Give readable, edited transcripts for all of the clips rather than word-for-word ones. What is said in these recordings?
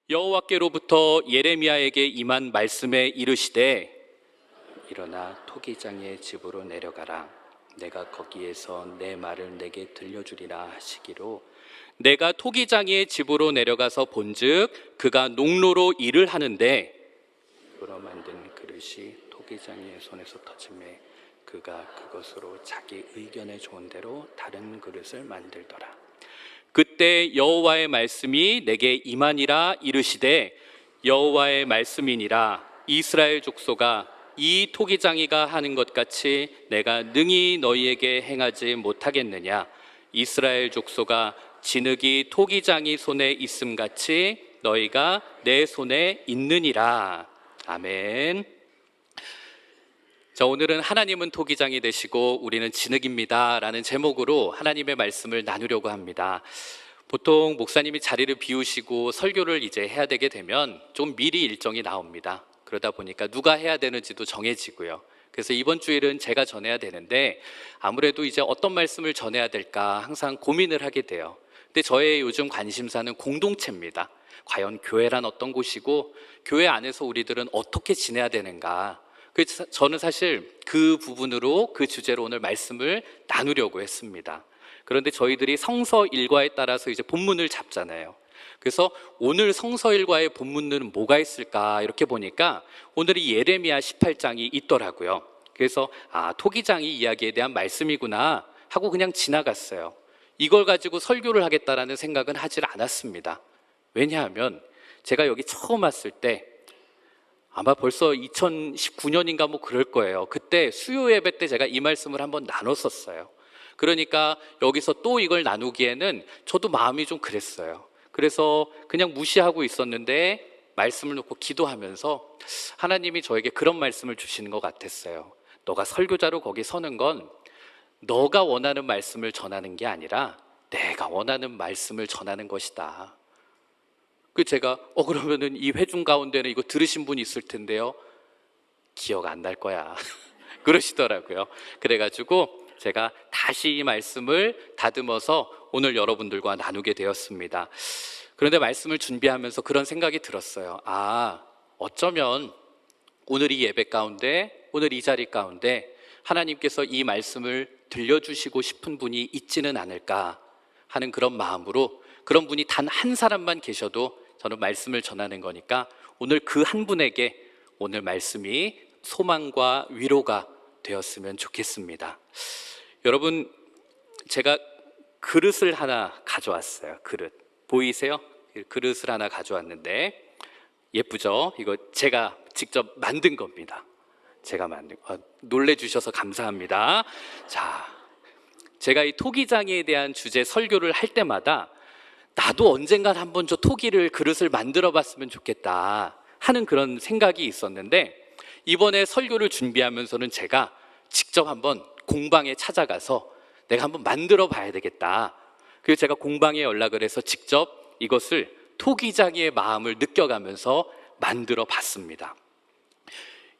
여호와께로부터 예레미야에게 임한 말씀에 이르시되 일어나 토기장의 집으로 내려가라. 내가 거기에서 내 말을 내게 들려주리라 하시기로 내가 토기장의 집으로 내려가서 본즉 그가 농로로 일을 하는데 으로 만든 그릇이 토기장의 손에서 터짐에 그가 그것으로 자기 의견에 좋은 대로 다른 그릇을 만들더라. 그때 여호와의 말씀이 내게 임하니라. 이르시되 여호와의 말씀이니라. 이스라엘 족속아, 이 토기장이가 하는 것 같이 내가 능히 너희에게 행하지 못하겠느냐. 이스라엘 족속아, 진흙이 토기장이 손에 있음 같이 너희가 내 손에 있느니라. 아멘. 자, 오늘은 하나님은 토기장이 되시고 우리는 진흙입니다 라는 제목으로 하나님의 말씀을 나누려고 합니다. 보통 목사님이 자리를 비우시고 설교를 이제 해야 되게 되면 좀 미리 일정이 나옵니다. 그러다 보니까 누가 해야 되는지도 정해지고요. 그래서 이번 주일은 제가 전해야 되는데 아무래도 이제 어떤 말씀을 전해야 될까 항상 고민을 하게 돼요. 근데 저의 요즘 관심사는 공동체입니다. 과연 교회란 어떤 곳이고 교회 안에서 우리들은 어떻게 지내야 되는가. 그래서 저는 사실 그 부분으로 그 주제로 오늘 말씀을 나누려고 했습니다. 그런데 저희들이 성서 일과에 따라서 이제 본문을 잡잖아요. 그래서 오늘 성서 일과의 본문은 뭐가 있을까 이렇게 보니까 오늘이 예레미야 18장이 있더라고요. 그래서 토기장이 이야기에 대한 말씀이구나 하고 그냥 지나갔어요. 이걸 가지고 설교를 하겠다라는 생각은 하질 않았습니다. 왜냐하면 제가 여기 처음 왔을 때 아마 벌써 2019년인가 뭐 그럴 거예요. 그때 수요 예배 때 제가 이 말씀을 한번 나눴었어요. 그러니까 여기서 또 이걸 나누기에는 저도 마음이 좀 그랬어요. 그래서 그냥 무시하고 있었는데 말씀을 놓고 기도하면서 하나님이 저에게 그런 말씀을 주시는 것 같았어요. 너가 설교자로 거기 서는 건 너가 원하는 말씀을 전하는 게 아니라 내가 원하는 말씀을 전하는 것이다. 그 제가 그러면은 이 회중 가운데는 이거 들으신 분이 있을 텐데요. 기억 안 날 거야. 그러시더라고요. 그래가지고 제가 다시 이 말씀을 다듬어서 오늘 여러분들과 나누게 되었습니다. 그런데 말씀을 준비하면서 그런 생각이 들었어요. 어쩌면 오늘 이 예배 가운데, 오늘 이 자리 가운데 하나님께서 이 말씀을 들려주시고 싶은 분이 있지는 않을까 하는 그런 마음으로 그런 분이 단 한 사람만 계셔도 저는 말씀을 전하는 거니까 오늘 그 한 분에게 오늘 말씀이 소망과 위로가 되었으면 좋겠습니다. 여러분, 제가 그릇을 하나 가져왔어요. 그릇 보이세요? 그릇을 하나 가져왔는데 예쁘죠? 이거 제가 직접 만든 겁니다. 제가 만든 거. 놀래주셔서 감사합니다. 자, 제가 이 토기장에 대한 주제 설교를 할 때마다 나도 언젠간 한번 저 토기를 그릇을 만들어 봤으면 좋겠다 하는 그런 생각이 있었는데 이번에 설교를 준비하면서는 제가 직접 한번 공방에 찾아가서 내가 한번 만들어 봐야 되겠다. 그래서 제가 공방에 연락을 해서 직접 이것을 토기장의 마음을 느껴가면서 만들어 봤습니다.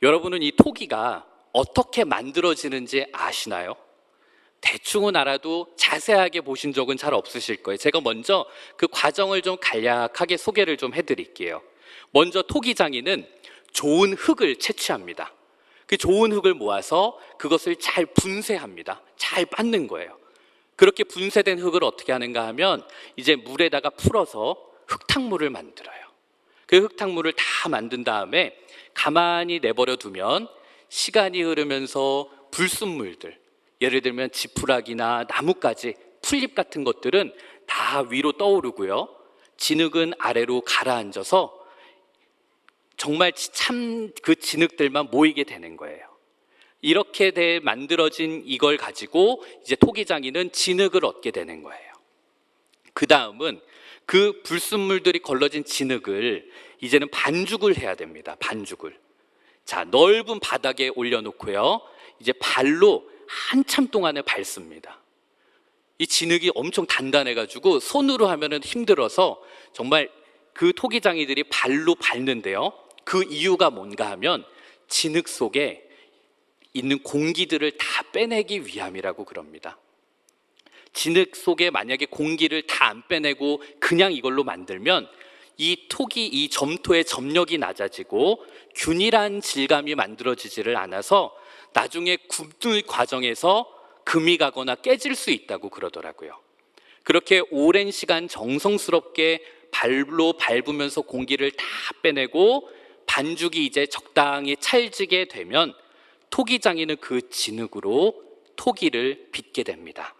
여러분은 이 토기가 어떻게 만들어지는지 아시나요? 대충은 알아도 자세하게 보신 적은 잘 없으실 거예요. 제가 먼저 그 과정을 좀 간략하게 소개를 좀 해드릴게요. 먼저 토기장이는 좋은 흙을 채취합니다. 그 좋은 흙을 모아서 그것을 잘 분쇄합니다. 잘 빻는 거예요. 그렇게 분쇄된 흙을 어떻게 하는가 하면 이제 물에다가 풀어서 흙탕물을 만들어요. 그 흙탕물을 다 만든 다음에 가만히 내버려 두면 시간이 흐르면서 불순물들, 예를 들면 지푸라기나 나뭇가지, 풀잎 같은 것들은 다 위로 떠오르고요. 진흙은 아래로 가라앉아서 정말 참 그 진흙들만 모이게 되는 거예요. 이렇게 만들어진 이걸 가지고 이제 토기장이는 진흙을 얻게 되는 거예요. 그 다음은 그 불순물들이 걸러진 진흙을 이제는 반죽을 해야 됩니다. 반죽을. 자, 넓은 바닥에 올려놓고요. 이제 발로 한참 동안에 밟습니다. 이 진흙이 엄청 단단해가지고 손으로 하면은 힘들어서 정말 그 토기장이들이 발로 밟는데요. 그 이유가 뭔가 하면 진흙 속에 있는 공기들을 다 빼내기 위함이라고 그럽니다. 진흙 속에 만약에 공기를 다 안 빼내고 그냥 이걸로 만들면 이 점토의 점력이 낮아지고 균일한 질감이 만들어지지를 않아서 나중에 굽는 과정에서 금이 가거나 깨질 수 있다고 그러더라고요. 그렇게 오랜 시간 정성스럽게 발로 밟으면서 공기를 다 빼내고 반죽이 이제 적당히 찰지게 되면 토기장이는 그 진흙으로 토기를 빚게 됩니다.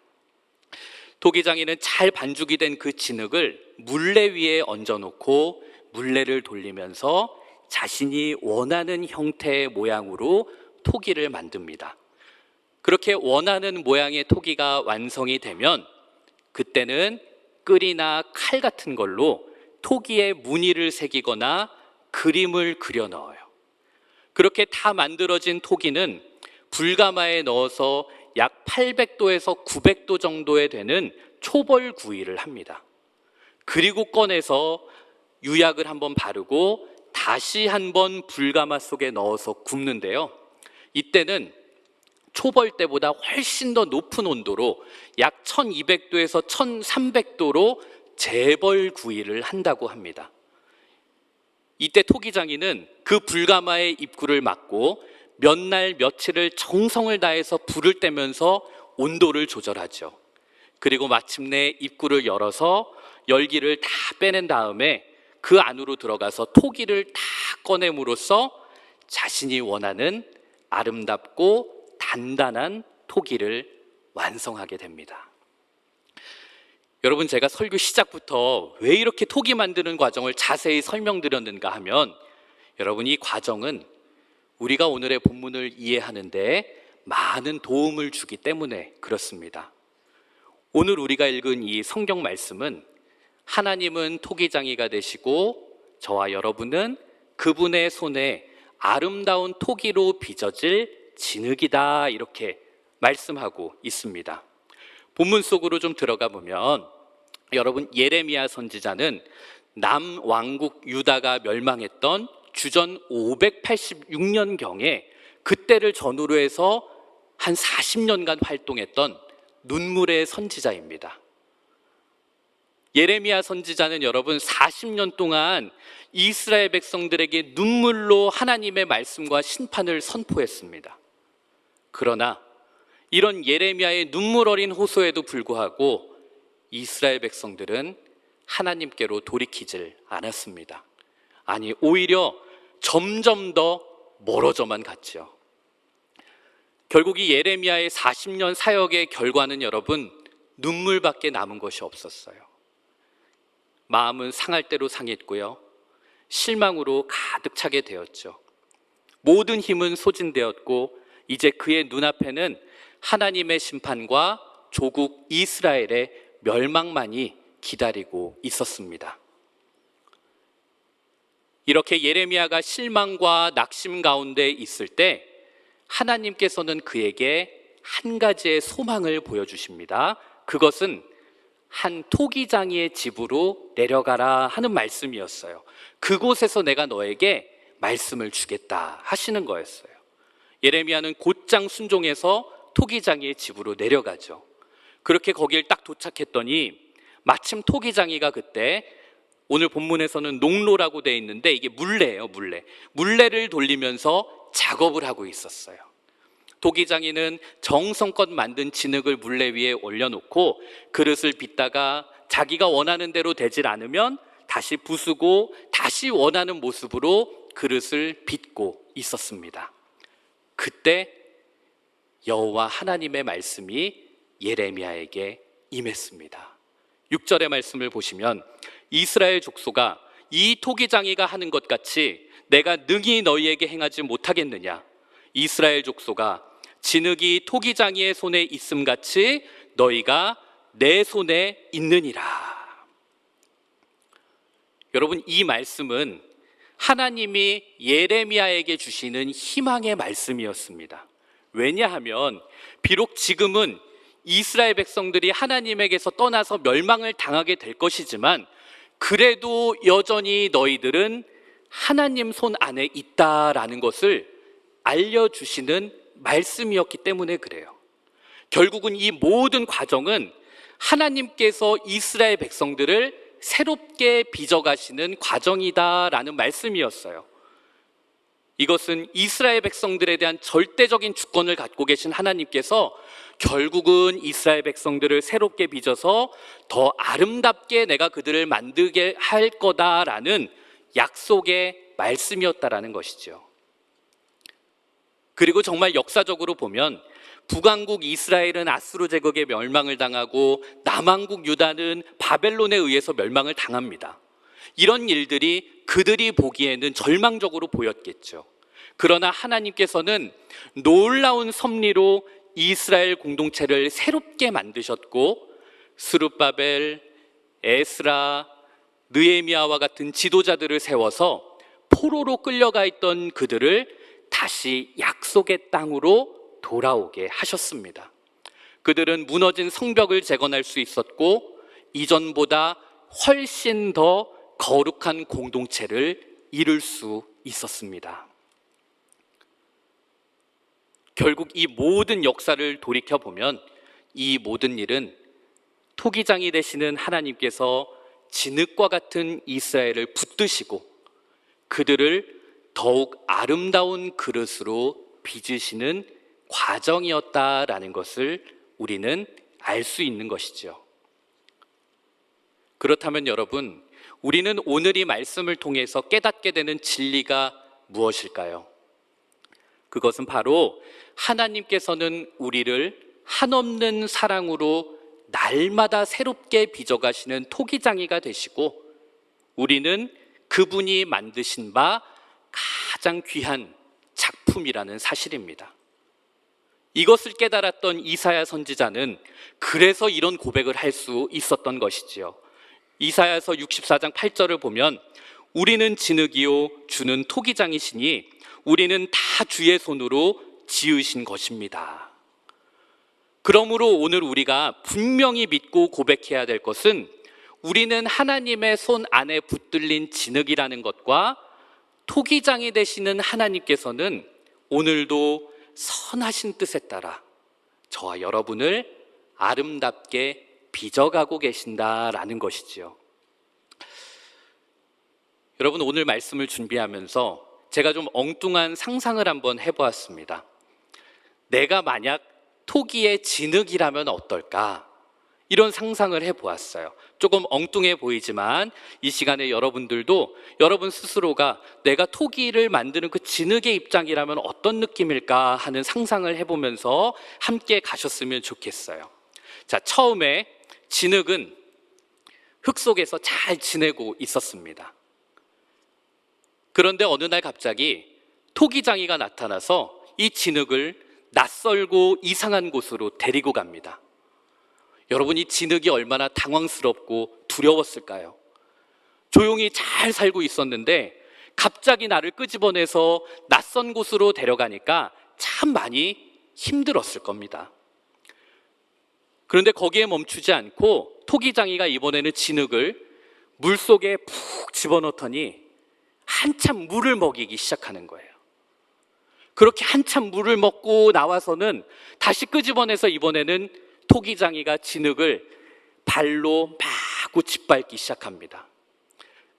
토기장이는 잘 반죽이 된 그 진흙을 물레 위에 얹어놓고 물레를 돌리면서 자신이 원하는 형태의 모양으로 토기를 만듭니다. 그렇게 원하는 모양의 토기가 완성이 되면 그때는 끌이나 칼 같은 걸로 토기에 무늬를 새기거나 그림을 그려 넣어요. 그렇게 다 만들어진 토기는 불가마에 넣어서 약 800도에서 900도 정도에 되는 초벌 구이를 합니다. 그리고 꺼내서 유약을 한번 바르고 다시 한번 불가마 속에 넣어서 굽는데요. 이때는 초벌 때보다 훨씬 더 높은 온도로 약 1200도에서 1300도로 재벌 구이를 한다고 합니다. 이때 토기장이는 그 불가마의 입구를 막고 몇 날 며칠을 정성을 다해서 불을 떼면서 온도를 조절하죠. 그리고 마침내 입구를 열어서 열기를 다 빼낸 다음에 그 안으로 들어가서 토기를 다 꺼냄으로써 자신이 원하는 아름답고 단단한 토기를 완성하게 됩니다. 여러분, 제가 설교 시작부터 왜 이렇게 토기 만드는 과정을 자세히 설명드렸는가 하면, 여러분, 이 과정은 우리가 오늘의 본문을 이해하는 데 많은 도움을 주기 때문에 그렇습니다. 오늘 우리가 읽은 이 성경 말씀은 하나님은 토기장이가 되시고 저와 여러분은 그분의 손에 아름다운 토기로 빚어질 진흙이다, 이렇게 말씀하고 있습니다. 본문 속으로 좀 들어가 보면 여러분, 예레미야 선지자는 남왕국 유다가 멸망했던 주전 586년경에 그때를 전후로 해서 한 40년간 활동했던 눈물의 선지자입니다. 예레미야 선지자는 여러분 40년 동안 이스라엘 백성들에게 눈물로 하나님의 말씀과 심판을 선포했습니다. 그러나 이런 예레미야의 눈물 어린 호소에도 불구하고 이스라엘 백성들은 하나님께로 돌이키질 않았습니다. 아니, 오히려 점점 더 멀어져만 갔죠. 결국 이 예레미야의 40년 사역의 결과는 여러분, 눈물밖에 남은 것이 없었어요. 마음은 상할 대로 상했고요, 실망으로 가득 차게 되었죠. 모든 힘은 소진되었고 이제 그의 눈앞에는 하나님의 심판과 조국 이스라엘의 멸망만이 기다리고 있었습니다. 이렇게 예레미야가 실망과 낙심 가운데 있을 때 하나님께서는 그에게 한 가지의 소망을 보여주십니다. 그것은 한 토기장이의 집으로 내려가라 하는 말씀이었어요. 그곳에서 내가 너에게 말씀을 주겠다 하시는 거였어요. 예레미야는 곧장 순종해서 토기장이의 집으로 내려가죠. 그렇게 거길 딱 도착했더니 마침 토기장이가 그때, 오늘 본문에서는 농로라고 되어 있는데 이게 물레예요, 물레. 물레를 돌리면서 작업을 하고 있었어요. 토기장이는 정성껏 만든 진흙을 물레 위에 올려놓고 그릇을 빚다가 자기가 원하는 대로 되질 않으면 다시 부수고 다시 원하는 모습으로 그릇을 빚고 있었습니다. 그때 여호와 하나님의 말씀이 예레미야에게 임했습니다. 6절의 말씀을 보시면, 이스라엘 족속아, 이 토기장이가 하는 것 같이 내가 능히 너희에게 행하지 못하겠느냐? 이스라엘 족속아, 진흙이 토기장이의 손에 있음같이 너희가 내 손에 있느니라. 여러분, 이 말씀은 하나님이 예레미야에게 주시는 희망의 말씀이었습니다. 왜냐하면 비록 지금은 이스라엘 백성들이 하나님에게서 떠나서 멸망을 당하게 될 것이지만 그래도 여전히 너희들은 하나님 손 안에 있다라는 것을 알려주시는 말씀이었기 때문에 그래요. 결국은 이 모든 과정은 하나님께서 이스라엘 백성들을 새롭게 빚어가시는 과정이다라는 말씀이었어요. 이것은 이스라엘 백성들에 대한 절대적인 주권을 갖고 계신 하나님께서 결국은 이스라엘 백성들을 새롭게 빚어서 더 아름답게 내가 그들을 만들게 할 거다라는 약속의 말씀이었다라는 것이죠. 그리고 정말 역사적으로 보면 북왕국 이스라엘은 아수르 제국의 멸망을 당하고 남왕국 유다는 바벨론에 의해서 멸망을 당합니다. 이런 일들이 그들이 보기에는 절망적으로 보였겠죠. 그러나 하나님께서는 놀라운 섭리로 이스라엘 공동체를 새롭게 만드셨고 스룹바벨, 에스라, 느헤미야와 같은 지도자들을 세워서 포로로 끌려가 있던 그들을 다시 약속의 땅으로 돌아오게 하셨습니다. 그들은 무너진 성벽을 재건할 수 있었고 이전보다 훨씬 더 거룩한 공동체를 이룰 수 있었습니다. 결국 이 모든 역사를 돌이켜보면 이 모든 일은 토기장이 되시는 하나님께서 진흙과 같은 이스라엘을 붙드시고 그들을 더욱 아름다운 그릇으로 빚으시는 과정이었다라는 것을 우리는 알 수 있는 것이죠. 그렇다면 여러분, 우리는 오늘 이 말씀을 통해서 깨닫게 되는 진리가 무엇일까요? 그것은 바로 하나님께서는 우리를 한없는 사랑으로 날마다 새롭게 빚어가시는 토기장이가 되시고 우리는 그분이 만드신 바 가장 귀한 작품이라는 사실입니다. 이것을 깨달았던 이사야 선지자는 그래서 이런 고백을 할 수 있었던 것이지요. 이사야서 64장 8절을 보면 우리는 진흙이요 주는 토기장이시니 우리는 다 주의 손으로 지으신 것입니다. 그러므로 오늘 우리가 분명히 믿고 고백해야 될 것은 우리는 하나님의 손 안에 붙들린 진흙이라는 것과 토기장이 되시는 하나님께서는 오늘도 선하신 뜻에 따라 저와 여러분을 아름답게 빚어가고 계신다라는 것이지요. 여러분, 오늘 말씀을 준비하면서 제가 좀 엉뚱한 상상을 한번 해보았습니다. 내가 만약 토기의 진흙이라면 어떨까? 이런 상상을 해보았어요. 조금 엉뚱해 보이지만 이 시간에 여러분들도 여러분 스스로가 내가 토기를 만드는 그 진흙의 입장이라면 어떤 느낌일까 하는 상상을 해보면서 함께 가셨으면 좋겠어요. 자, 처음에 진흙은 흙 속에서 잘 지내고 있었습니다. 그런데 어느 날 갑자기 토기장이가 나타나서 이 진흙을 낯설고 이상한 곳으로 데리고 갑니다. 여러분, 이 진흙이 얼마나 당황스럽고 두려웠을까요? 조용히 잘 살고 있었는데 갑자기 나를 끄집어내서 낯선 곳으로 데려가니까 참 많이 힘들었을 겁니다. 그런데 거기에 멈추지 않고 토기장이가 이번에는 진흙을 물속에 푹 집어넣더니 한참 물을 먹이기 시작하는 거예요. 그렇게 한참 물을 먹고 나와서는 다시 끄집어내서 이번에는 토기장이가 진흙을 발로 마구 짓밟기 시작합니다.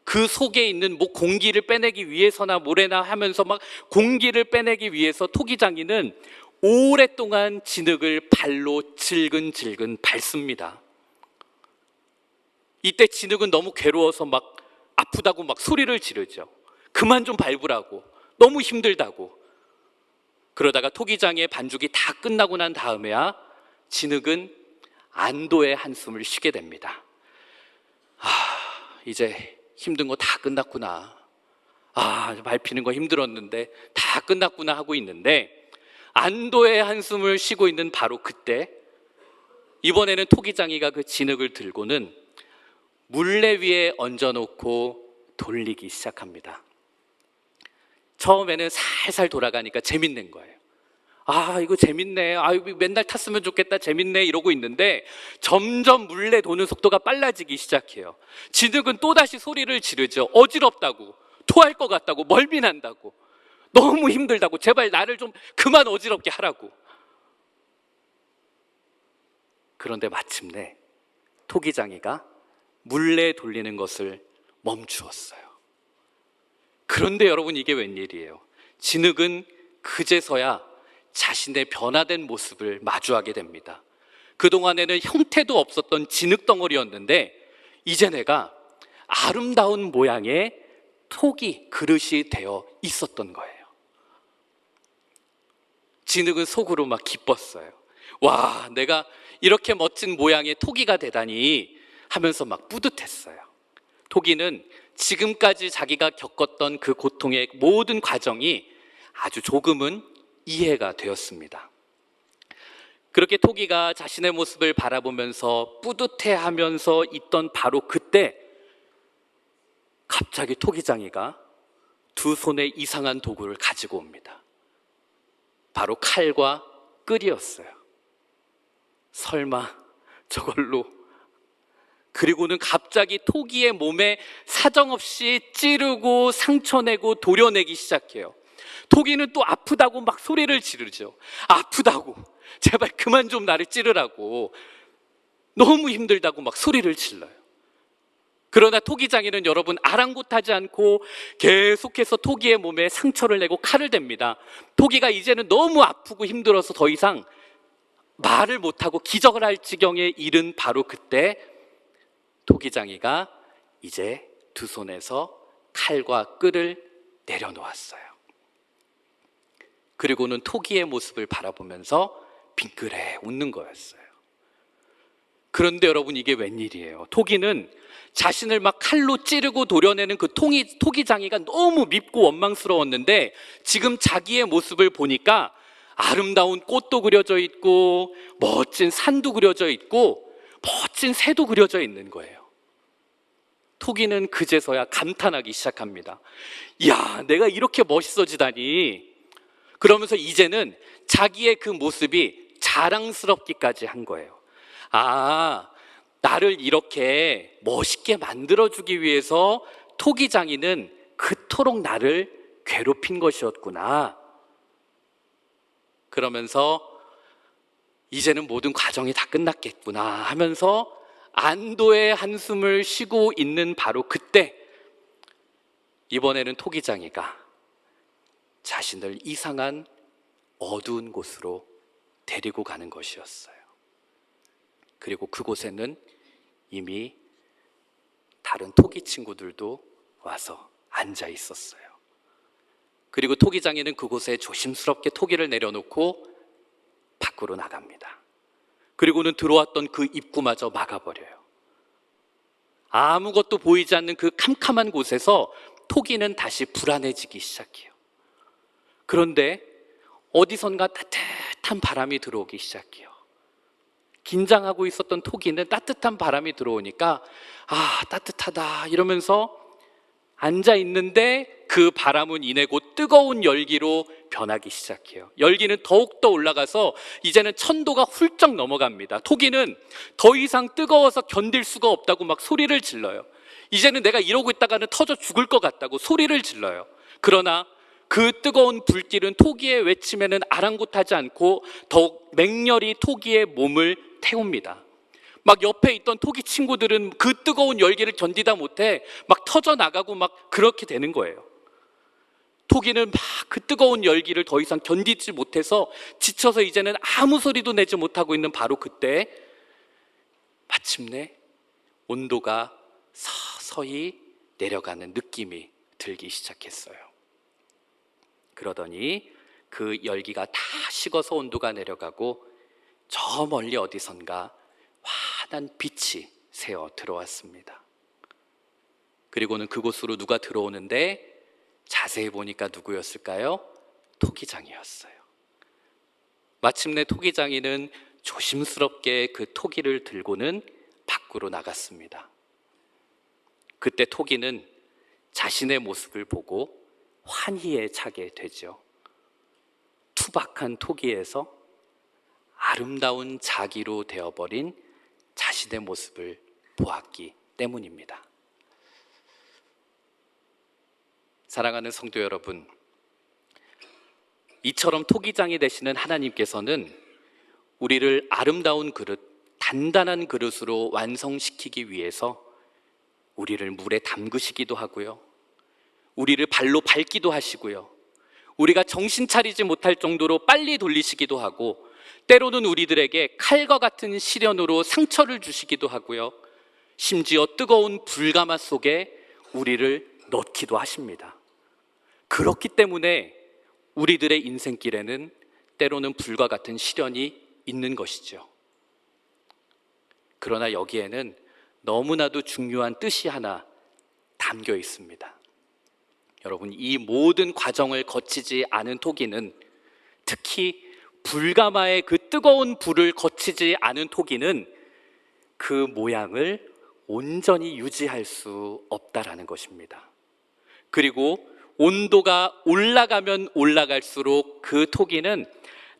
그 속에 있는 뭐 공기를 빼내기 위해서나 뭐래나 하면서 막 공기를 빼내기 위해서 토기장이는 오랫동안 진흙을 발로 질근질근 밟습니다. 이때 진흙은 너무 괴로워서 막 아프다고 막 소리를 지르죠. 그만 좀 밟으라고, 너무 힘들다고. 그러다가 토기장의 반죽이 다 끝나고 난 다음에야 진흙은 안도의 한숨을 쉬게 됩니다. 이제 힘든 거 다 끝났구나. 밟히는 거 힘들었는데 다 끝났구나 하고 있는데 안도의 한숨을 쉬고 있는 바로 그때 이번에는 토기장이가 그 진흙을 들고는 물레 위에 얹어놓고 돌리기 시작합니다. 처음에는 살살 돌아가니까 재밌는 거예요. 이거 재밌네. 이거 맨날 탔으면 좋겠다. 재밌네. 이러고 있는데 점점 물레 도는 속도가 빨라지기 시작해요. 진흙은 또다시 소리를 지르죠. 어지럽다고, 토할 것 같다고, 멀미난다고, 너무 힘들다고, 제발 나를 좀 그만 어지럽게 하라고. 그런데 마침내 토기장이가 물레 돌리는 것을 멈추었어요. 그런데 여러분, 이게 웬일이에요? 진흙은 그제서야 자신의 변화된 모습을 마주하게 됩니다. 그동안에는 형태도 없었던 진흙 덩어리였는데 이제 내가 아름다운 모양의 토기 그릇이 되어 있었던 거예요. 진흙은 속으로 막 기뻤어요. 와, 내가 이렇게 멋진 모양의 토기가 되다니 하면서 막 뿌듯했어요. 토기는 지금까지 자기가 겪었던 그 고통의 모든 과정이 아주 조금은 이해가 되었습니다. 그렇게 토기가 자신의 모습을 바라보면서 뿌듯해하면서 있던 바로 그때 갑자기 토기장이가 두 손에 이상한 도구를 가지고 옵니다. 바로 칼과 끌이었어요. 설마 저걸로. 그리고는 갑자기 토기의 몸에 사정없이 찌르고 상처내고 도려내기 시작해요. 토기는 또 아프다고 막 소리를 지르죠. 아프다고, 제발 그만 좀 나를 찌르라고, 너무 힘들다고 막 소리를 질러요. 그러나 토기장이는 여러분 아랑곳하지 않고 계속해서 토기의 몸에 상처를 내고 칼을 댑니다. 토기가 이제는 너무 아프고 힘들어서 더 이상 말을 못하고 기적을 할 지경에 이른 바로 그때 토기장이가 이제 두 손에서 칼과 끌을 내려놓았어요. 그리고는 토기의 모습을 바라보면서 빙그레 웃는 거였어요. 그런데 여러분, 이게 웬일이에요? 토기는 자신을 막 칼로 찌르고 도려내는 그 토기장이가 너무 밉고 원망스러웠는데 지금 자기의 모습을 보니까 아름다운 꽃도 그려져 있고 멋진 산도 그려져 있고 멋진 새도 그려져 있는 거예요. 토기는 그제서야 감탄하기 시작합니다. 이야, 내가 이렇게 멋있어지다니. 그러면서 이제는 자기의 그 모습이 자랑스럽기까지 한 거예요. 아, 나를 이렇게 멋있게 만들어주기 위해서 토기장이는 그토록 나를 괴롭힌 것이었구나. 그러면서 이제는 모든 과정이 다 끝났겠구나 하면서 안도의 한숨을 쉬고 있는 바로 그때 이번에는 토기장이가 자신을 이상한 어두운 곳으로 데리고 가는 것이었어요. 그리고 그곳에는 이미 다른 토기 친구들도 와서 앉아 있었어요. 그리고 토기장이는 그곳에 조심스럽게 토기를 내려놓고 밖으로 나갑니다. 그리고는 들어왔던 그 입구마저 막아버려요. 아무것도 보이지 않는 그 캄캄한 곳에서 토기는 다시 불안해지기 시작해요. 그런데 어디선가 따뜻한 바람이 들어오기 시작해요. 긴장하고 있었던 토기는 따뜻한 바람이 들어오니까 아, 따뜻하다 이러면서 앉아 있는데 그 바람은 이내 곧 뜨거운 열기로 변하기 시작해요. 열기는 더욱더 올라가서 이제는 1000도가 훌쩍 넘어갑니다. 토기는 더 이상 뜨거워서 견딜 수가 없다고 막 소리를 질러요. 이제는 내가 이러고 있다가는 터져 죽을 것 같다고 소리를 질러요. 그러나 그 뜨거운 불길은 토기의 외침에는 아랑곳하지 않고 더욱 맹렬히 토기의 몸을 태웁니다. 막 옆에 있던 토기 친구들은 그 뜨거운 열기를 견디다 못해 막 터져 나가고 막 그렇게 되는 거예요. 토기는 막 그 뜨거운 열기를 더 이상 견디지 못해서 지쳐서 이제는 아무 소리도 내지 못하고 있는 바로 그때 마침내 온도가 서서히 내려가는 느낌이 들기 시작했어요. 그러더니 그 열기가 다 식어서 온도가 내려가고 저 멀리 어디선가 환한 빛이 새어 들어왔습니다. 그리고는 그곳으로 누가 들어오는데 자세히 보니까 누구였을까요? 토기장이었어요. 마침내 토기장이는 조심스럽게 그 토기를 들고는 밖으로 나갔습니다. 그때 토기는 자신의 모습을 보고 환희에 차게 되죠. 투박한 토기에서 아름다운 자기로 되어버린 자신의 모습을 보았기 때문입니다. 사랑하는 성도 여러분, 이처럼 토기장이 되시는 하나님께서는 우리를 아름다운 그릇, 단단한 그릇으로 완성시키기 위해서 우리를 물에 담그시기도 하고요. 우리를 발로 밟기도 하시고요. 우리가 정신 차리지 못할 정도로 빨리 돌리시기도 하고, 때로는 우리들에게 칼과 같은 시련으로 상처를 주시기도 하고요. 심지어 뜨거운 불가마 속에 우리를 넣기도 하십니다. 그렇기 때문에 우리들의 인생길에는 때로는 불과 같은 시련이 있는 것이죠. 그러나 여기에는 너무나도 중요한 뜻이 하나 담겨 있습니다. 여러분, 이 모든 과정을 거치지 않은 토기는, 특히 불가마의 그 뜨거운 불을 거치지 않은 토기는 그 모양을 온전히 유지할 수 없다라는 것입니다. 그리고 온도가 올라가면 올라갈수록 그 토기는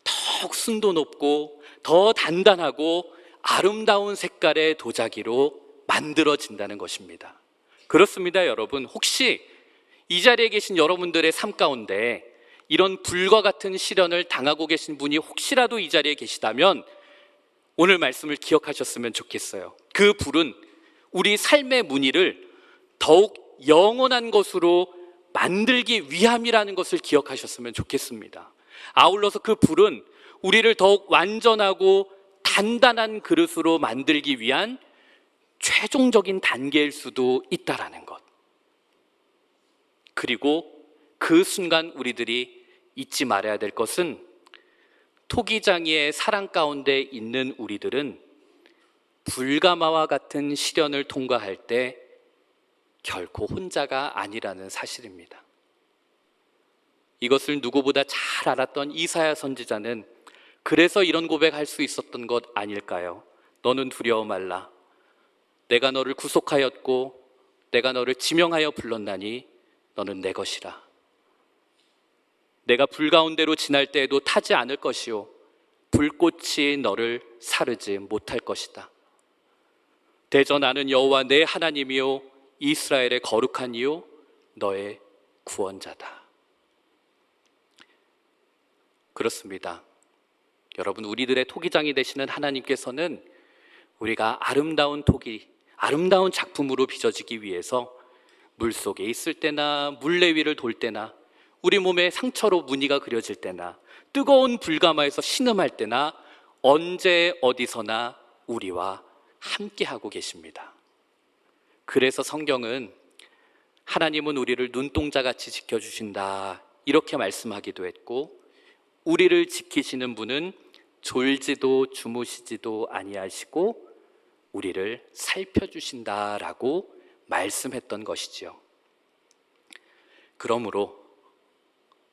더욱 순도 높고 더 단단하고 아름다운 색깔의 도자기로 만들어진다는 것입니다. 그렇습니다, 여러분. 혹시 이 자리에 계신 여러분들의 삶 가운데 이런 불과 같은 시련을 당하고 계신 분이 혹시라도 이 자리에 계시다면 오늘 말씀을 기억하셨으면 좋겠어요. 그 불은 우리 삶의 문의를 더욱 영원한 것으로 만들기 위함이라는 것을 기억하셨으면 좋겠습니다. 아울러서 그 불은 우리를 더욱 완전하고 단단한 그릇으로 만들기 위한 최종적인 단계일 수도 있다라는 것. 그리고 그 순간 우리들이 잊지 말아야 될 것은, 토기장이의 사랑 가운데 있는 우리들은 불가마와 같은 시련을 통과할 때 결코 혼자가 아니라는 사실입니다. 이것을 누구보다 잘 알았던 이사야 선지자는 그래서 이런 고백할 수 있었던 것 아닐까요? 너는 두려워 말라. 내가 너를 구속하였고 내가 너를 지명하여 불렀나니 너는 내 것이라. 내가 불 가운데로 지날 때에도 타지 않을 것이요 불꽃이 너를 사르지 못할 것이다. 대저 나는 여호와 내 하나님이요 이스라엘의 거룩한 이요 너의 구원자다. 그렇습니다. 여러분, 우리들의 토기장이 되시는 하나님께서는 우리가 아름다운 토기, 아름다운 작품으로 빚어지기 위해서 물속에 있을 때나 물레 위를 돌 때나 우리 몸에 상처로 무늬가 그려질 때나 뜨거운 불가마에서 신음할 때나 언제 어디서나 우리와 함께하고 계십니다. 그래서 성경은 하나님은 우리를 눈동자같이 지켜주신다 이렇게 말씀하기도 했고, 우리를 지키시는 분은 졸지도 주무시지도 아니하시고 우리를 살펴주신다라고 말씀했던 것이지요. 그러므로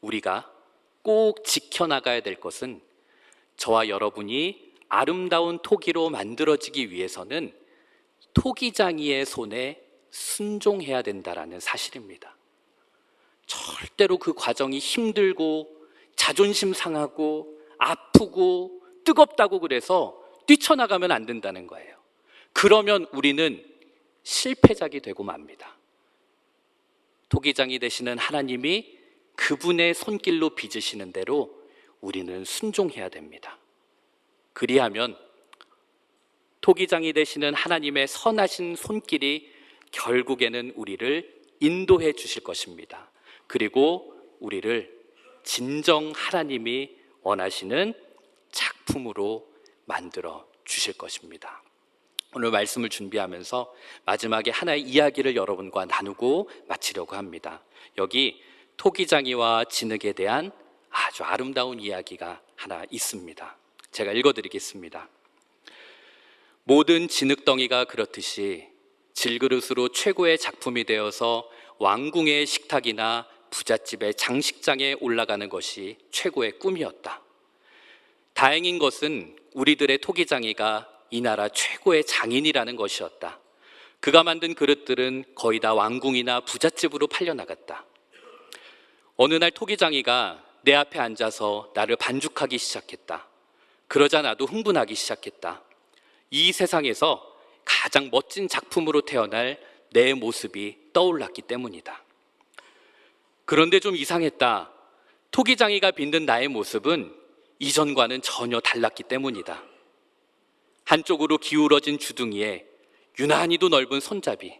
우리가 꼭 지켜나가야 될 것은, 저와 여러분이 아름다운 토기로 만들어지기 위해서는 토기장이의 손에 순종해야 된다라는 사실입니다. 절대로 그 과정이 힘들고 자존심 상하고 아프고 뜨겁다고 그래서 뛰쳐나가면 안 된다는 거예요. 그러면 우리는 실패작이 되고 맙니다. 토기장이 되시는 하나님이 그분의 손길로 빚으시는 대로 우리는 순종해야 됩니다. 그리하면 토기장이 되시는 하나님의 선하신 손길이 결국에는 우리를 인도해 주실 것입니다. 그리고 우리를 진정 하나님이 원하시는 작품으로 만들어 주실 것입니다. 오늘 말씀을 준비하면서 마지막에 하나의 이야기를 여러분과 나누고 마치려고 합니다. 여기 토기장이와 진흙에 대한 아주 아름다운 이야기가 하나 있습니다. 제가 읽어드리겠습니다. 모든 진흙덩이가 그렇듯이 질그릇으로 최고의 작품이 되어서 왕궁의 식탁이나 부잣집의 장식장에 올라가는 것이 최고의 꿈이었다. 다행인 것은 우리들의 토기장이가 이 나라 최고의 장인이라는 것이었다. 그가 만든 그릇들은 거의 다 왕궁이나 부잣집으로 팔려나갔다. 어느 날 토기장이가 내 앞에 앉아서 나를 반죽하기 시작했다. 그러자 나도 흥분하기 시작했다. 이 세상에서 가장 멋진 작품으로 태어날 내 모습이 떠올랐기 때문이다. 그런데 좀 이상했다. 토기장이가 빚는 나의 모습은 이전과는 전혀 달랐기 때문이다. 한쪽으로 기울어진 주둥이에 유난히도 넓은 손잡이,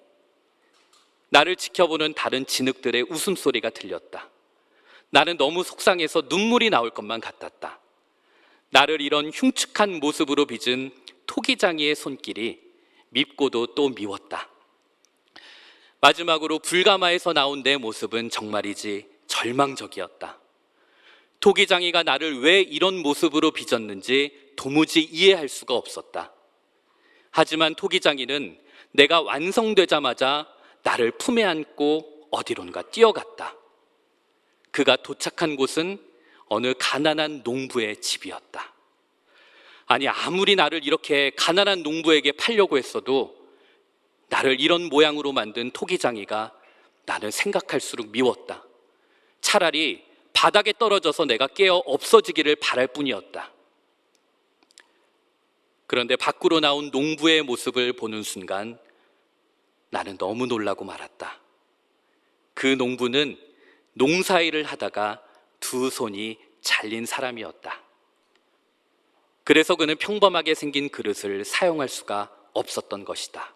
나를 지켜보는 다른 진흙들의 웃음소리가 들렸다. 나는 너무 속상해서 눈물이 나올 것만 같았다. 나를 이런 흉측한 모습으로 빚은 토기장이의 손길이 밉고도 또 미웠다. 마지막으로 불가마에서 나온 내 모습은 정말이지 절망적이었다. 토기장이가 나를 왜 이런 모습으로 빚었는지 도무지 이해할 수가 없었다. 하지만 토기장이는 내가 완성되자마자 나를 품에 안고 어디론가 뛰어갔다. 그가 도착한 곳은 어느 가난한 농부의 집이었다. 아니, 아무리 나를 이렇게 가난한 농부에게 팔려고 했어도 나를 이런 모양으로 만든 토기장이가 나는 생각할수록 미웠다. 차라리 바닥에 떨어져서 내가 깨어 없어지기를 바랄 뿐이었다. 그런데 밖으로 나온 농부의 모습을 보는 순간 나는 너무 놀라고 말았다. 그 농부는 농사일을 하다가 두 손이 잘린 사람이었다. 그래서 그는 평범하게 생긴 그릇을 사용할 수가 없었던 것이다.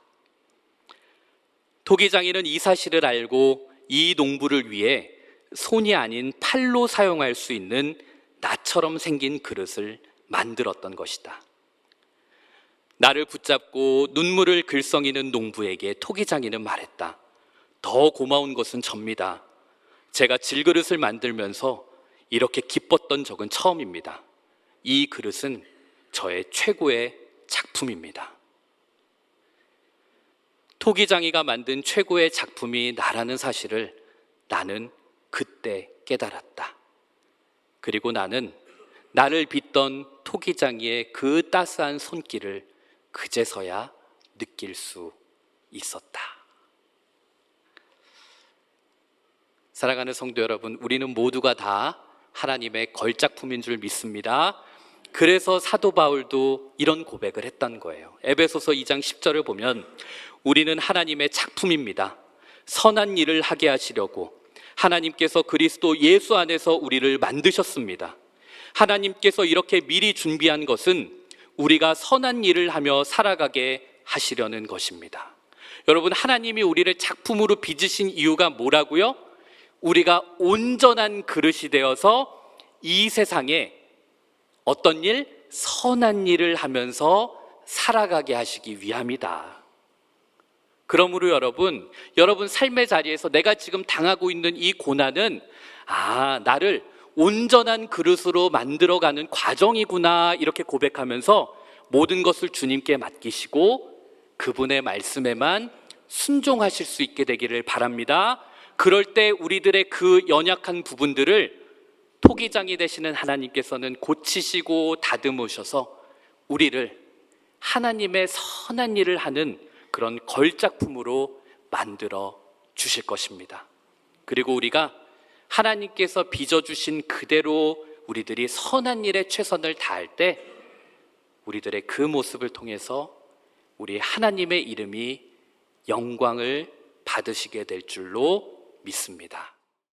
토기장이는 이 사실을 알고 이 농부를 위해 손이 아닌 팔로 사용할 수 있는 나처럼 생긴 그릇을 만들었던 것이다. 나를 붙잡고 눈물을 글썽이는 농부에게 토기장이는 말했다. 더 고마운 것은 접니다. 제가 질그릇을 만들면서 이렇게 기뻤던 적은 처음입니다. 이 그릇은 저의 최고의 작품입니다. 토기장이가 만든 최고의 작품이 나라는 사실을 나는 그때 깨달았다. 그리고 나는 나를 빚던 토기장이의 그 따스한 손길을 그제서야 느낄 수 있었다. 사랑하는 성도 여러분, 우리는 모두가 다 하나님의 걸작품인 줄 믿습니다. 그래서 사도 바울도 이런 고백을 했던 거예요. 에베소서 2장 10절을 보면 우리는 하나님의 작품입니다. 선한 일을 하게 하시려고 하나님께서 그리스도 예수 안에서 우리를 만드셨습니다. 하나님께서 이렇게 미리 준비한 것은 우리가 선한 일을 하며 살아가게 하시려는 것입니다. 여러분, 하나님이 우리를 작품으로 빚으신 이유가 뭐라고요? 우리가 온전한 그릇이 되어서 이 세상에 어떤 일? 선한 일을 하면서 살아가게 하시기 위함이다. 그러므로 여러분 삶의 자리에서 내가 지금 당하고 있는 이 고난은 나를 온전한 그릇으로 만들어가는 과정이구나, 이렇게 고백하면서 모든 것을 주님께 맡기시고 그분의 말씀에만 순종하실 수 있게 되기를 바랍니다. 그럴 때 우리들의 그 연약한 부분들을 토기장이 되시는 하나님께서는 고치시고 다듬으셔서 우리를 하나님의 선한 일을 하는 그런 걸작품으로 만들어 주실 것입니다. 그리고 우리가 하나님께서 빚어주신 그대로 우리들이 선한 일에 최선을 다할 때 우리들의 그 모습을 통해서 우리 하나님의 이름이 영광을 받으시게 될 줄로 믿습니다.